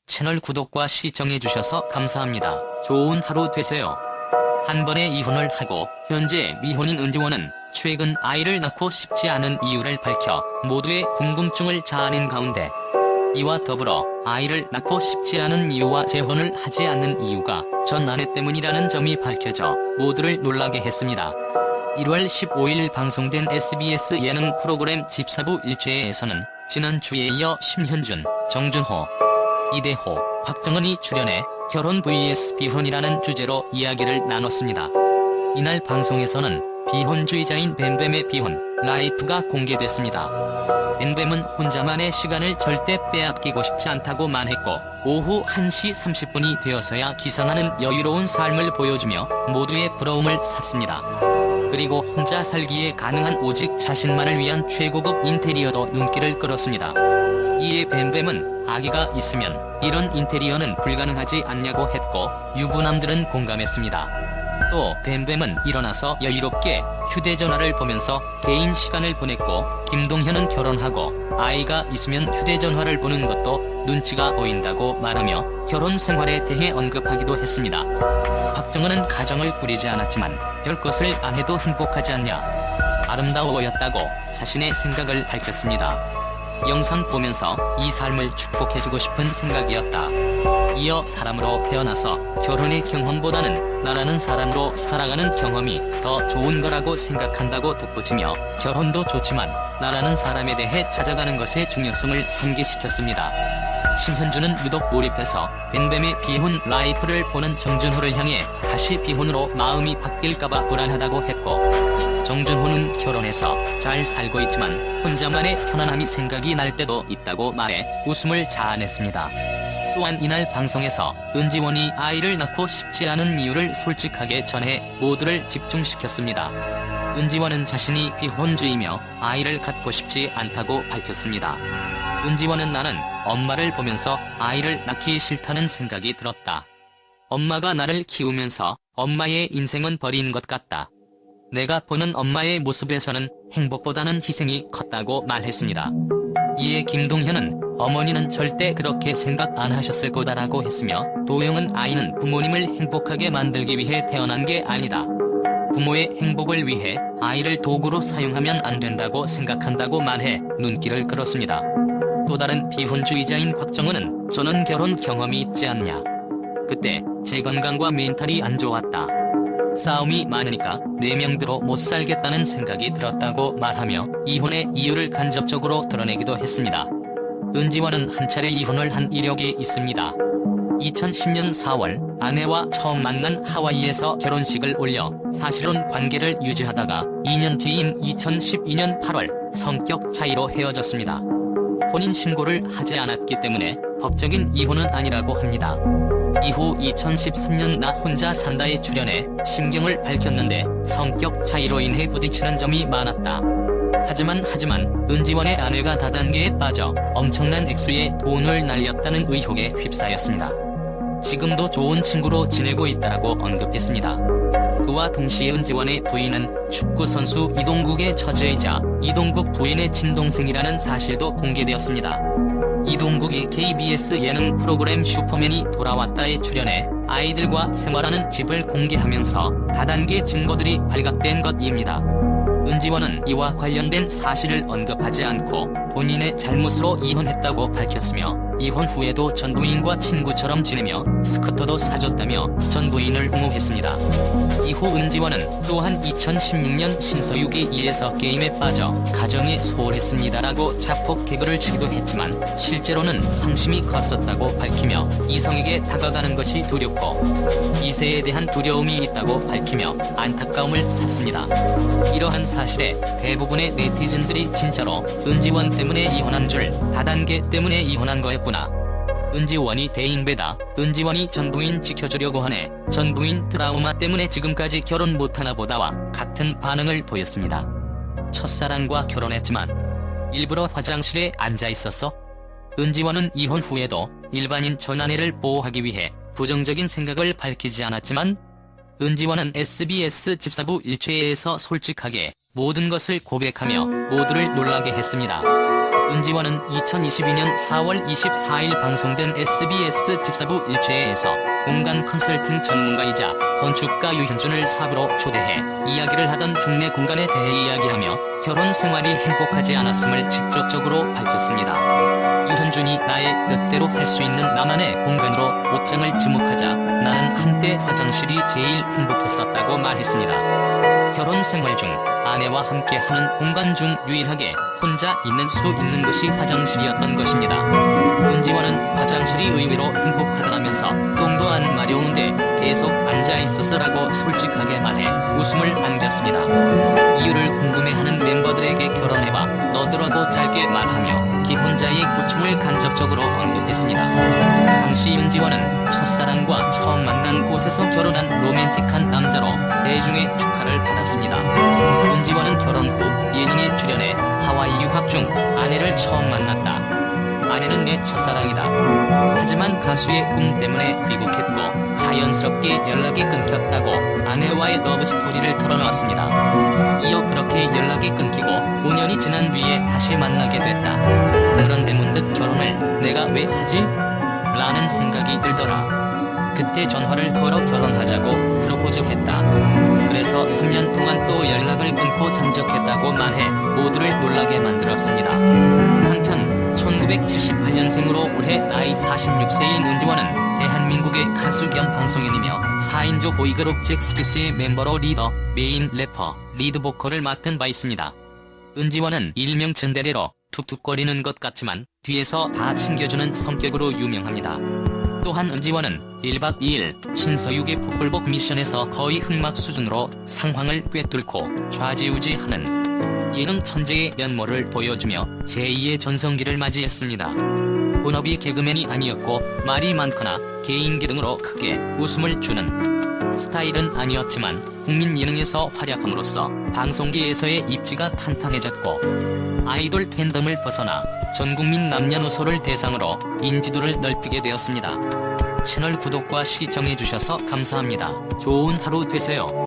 채널 구독과 시청해주셔서 감사합니다. 좋은 하루 되세요. 한 번에 이혼을 하고 현재 미혼인 은지원은 최근 아이를 낳고 싶지 않은 이유를 밝혀 모두의 궁금증을 자아낸 가운데 이와 더불어 아이를 낳고 싶지 않은 이유와 재혼을 하지 않는 이유가 전 아내 때문이라는 점이 밝혀져 모두를 놀라게 했습니다. 1월 15일 방송된 SBS 예능 프로그램 집사부 1회에서는 지난주에 이어 심현준, 정준호, 이대호, 곽정은이 출연해 결혼 vs 비혼이라는 주제로 이야기를 나눴습니다. 이날 방송에서는 비혼주의자인 뱀뱀의 비혼 라이프가 공개됐습니다. 뱀뱀은 혼자만의 시간을 절대 빼앗기고 싶지 않다고 말했고 오후 1시 30분이 되어서야 기상하는 여유로운 삶을 보여주며 모두의 부러움을 샀습니다. 그리고 혼자 살기에 가능한 오직 자신만을 위한 최고급 인테리어도 눈길을 끌었습니다. 이에 뱀뱀은 아기가 있으면 이런 인테리어는 불가능하지 않냐고 했고 유부남들은 공감했습니다. 또 뱀뱀은 일어나서 여유롭게 휴대전화를 보면서 개인 시간을 보냈고 김동현은 결혼하고 아이가 있으면 휴대전화를 보는 것도 눈치가 보인다고 말하며 결혼 생활에 대해 언급하기도 했습니다. 곽정은은 가정을 꾸리지 않았지만 별것을 안 해도 행복하지 않냐. 아름다워 보였다고 자신의 생각을 밝혔습니다. 영상 보면서 이 삶을 축복해주고 싶은 생각이었다. 이어 사람으로 태어나서 결혼의 경험보다는 나라는 사람으로 살아가는 경험이 더 좋은 거라고 생각한다고 덧붙이며 결혼도 좋지만 나라는 사람에 대해 찾아가는 것의 중요성을 상기시켰습니다. 심현주는 유독 몰입해서 뱀뱀의 비혼 라이프를 보는 정준호를 향해 다시 비혼으로 마음이 바뀔까봐 불안하다고 했고 정준호는 결혼해서 잘 살고 있지만 혼자만의 편안함이 생각이 날 때도 있다고 말해 웃음을 자아냈습니다. 또한 이날 방송에서 은지원이 아이를 낳고 싶지 않은 이유를 솔직하게 전해 모두를 집중시켰습니다. 은지원은 자신이 비혼주의며 아이를 갖고 싶지 않다고 밝혔습니다. 은지원은 나는 엄마를 보면서 아이를 낳기 싫다는 생각이 들었다. 엄마가 나를 키우면서 엄마의 인생은 버린 것 같다. 내가 보는 엄마의 모습에서는 행복보다는 희생이 컸다고 말했습니다. 이에 김동현은 어머니는 절대 그렇게 생각 안 하셨을 거다라고 했으며 도영은 아이는 부모님을 행복하게 만들기 위해 태어난 게 아니다. 부모의 행복을 위해 아이를 도구로 사용하면 안 된다고 생각한다고 말해 눈길을 끌었습니다. 또 다른 비혼주의자인 곽정은은 저는 결혼 경험이 있지 않냐. 그때 제 건강과 멘탈이 안 좋았다. 싸움이 많으니까 4명대로 못 살겠다는 생각이 들었다고 말하며 이혼의 이유를 간접적으로 드러내기도 했습니다. 은지원은 한 차례 이혼을 한 이력이 있습니다. 2010년 4월 아내와 처음 만난 하와이에서 결혼식을 올려 사실혼 관계를 유지하다가 2년 뒤인 2012년 8월 성격 차이로 헤어졌습니다. 혼인 신고를 하지 않았기 때문에 법적인 이혼은 아니라고 합니다. 이후 2013년 나 혼자 산다에 출연해 심경을 밝혔는데 성격 차이로 인해 부딪히는 점이 많았다. 하지만 은지원의 아내가 다단계에 빠져 엄청난 액수의 돈을 날렸다는 의혹에 휩싸였습니다. 지금도 좋은 친구로 지내고 있다라고 언급했습니다. 그와 동시에 은지원의 부인은 축구선수 이동국의 처제이자 이동국 부인의 친동생이라는 사실도 공개되었습니다. 이동국이 KBS 예능 프로그램 슈퍼맨이 돌아왔다에 출연해 아이들과 생활하는 집을 공개하면서 다단계 증거들이 발각된 것입니다. 은지원은 이와 관련된 사실을 언급하지 않고 본인의 잘못으로 이혼했다고 밝혔으며 이혼 후에도 전 부인과 친구처럼 지내며 스쿠터도 사줬다며 전 부인을 옹호했습니다. 이후 은지원은 또한 2016년 신서유기 2에서 게임에 빠져 가정이 소홀했습니다라고 자폭 개그를 치기도 했지만 실제로는 상심이 컸었다고 밝히며 이성에게 다가가는 것이 두렵고 이세에 대한 두려움이 있다고 밝히며 안타까움을 샀습니다. 이러한 사실에 대부분의 네티즌들이 진짜로 은지원 때문에 이혼한 줄, 다단계 때문에 이혼한 거였구나. 은지원이 대인배다. 은지원이 전부인 지켜주려고 하네. 전부인 트라우마 때문에 지금까지 결혼 못하나 보다와 같은 반응을 보였습니다. 첫사랑과 결혼했지만 일부러 화장실에 앉아 있었어? 은지원은 이혼 후에도 일반인 전 아내를 보호하기 위해 부정적인 생각을 밝히지 않았지만 은지원은 SBS 집사부 1회에서 솔직하게 모든 것을 고백하며 모두를 놀라게 했습니다. 은지원은 2022년 4월 24일 방송된 SBS 집사부 1회에서 공간 컨설팅 전문가이자 건축가 유현준을 사부로 초대해 이야기를 하던 중내 공간에 대해 이야기하며 결혼 생활이 행복하지 않았음을 직접적으로 밝혔습니다. 유현준이 나의 뜻대로 할 수 있는 나만의 공간으로 옷장을 지목하자 나는 한때 화장실이 제일 행복했었다고 말했습니다. 결혼 생활 중 아내와 함께하는 공간 중 유일하게 혼자 있는 수 있는 것이 화장실이었던 것입니다. 은지원은 화장실이 의외로 행복하다면서 똥도 안 마려운데 계속 앉아있어서라고 솔직하게 말해 웃음을 안겼습니다. 이유를 궁금해하는 멤버들에게 결혼해봐 너더라고 짧게 말하며 기혼자의 고충을 간접적으로 언급했습니다. 당시 은지원은 첫사랑과 처음 만난 곳에서 결혼한 로맨틱한 남자로 대중의 축하를 받았습니다. 은지원은 결혼 후 예능에 출연해 하와이 유학 중 아내를 처음 만났다. 아내는 내 첫사랑이다. 하지만 가수의 꿈 때문에 귀국했고 자연스럽게 연락이 끊겼다고 아내와의 러브스토리를 털어놓았습니다. 이어 그렇게 연락이 끊기고 5년이 지난 뒤에 다시 만나게 됐다. 그런데 문득 결혼을 내가 왜 하지? 라는 생각이 들더라. 그때 전화를 걸어 결혼하자고 프로포즈했다. 그래서 3년 동안 또 연락을 끊고 잠적했다고 말해 모두를 놀라게 만들었습니다. 한편 1978년생으로 올해 나이 46세인 은지원은 대한민국의 가수 겸 방송인이며 4인조 보이그룹 잭스키스의 멤버로 리더, 메인 래퍼, 리드 보컬을 맡은 바 있습니다. 은지원은 일명 츤데레로 툭툭거리는 것 같지만 뒤에서 다 챙겨주는 성격으로 유명합니다. 또한 은지원은 1박 2일 신서유기 복불복 미션에서 거의 흑막 수준으로 상황을 꿰뚫고 좌지우지하는 예능 천재의 면모를 보여주며 제2의 전성기를 맞이했습니다. 본업이 개그맨이 아니었고 말이 많거나 개인기 등으로 크게 웃음을 주는 스타일은 아니었지만 국민 예능에서 활약함으로써 방송계에서의 입지가 탄탄해졌고 아이돌 팬덤을 벗어나 전국민 남녀노소를 대상으로 인지도를 넓히게 되었습니다. 채널 구독과 시청해주셔서 감사합니다. 좋은 하루 되세요.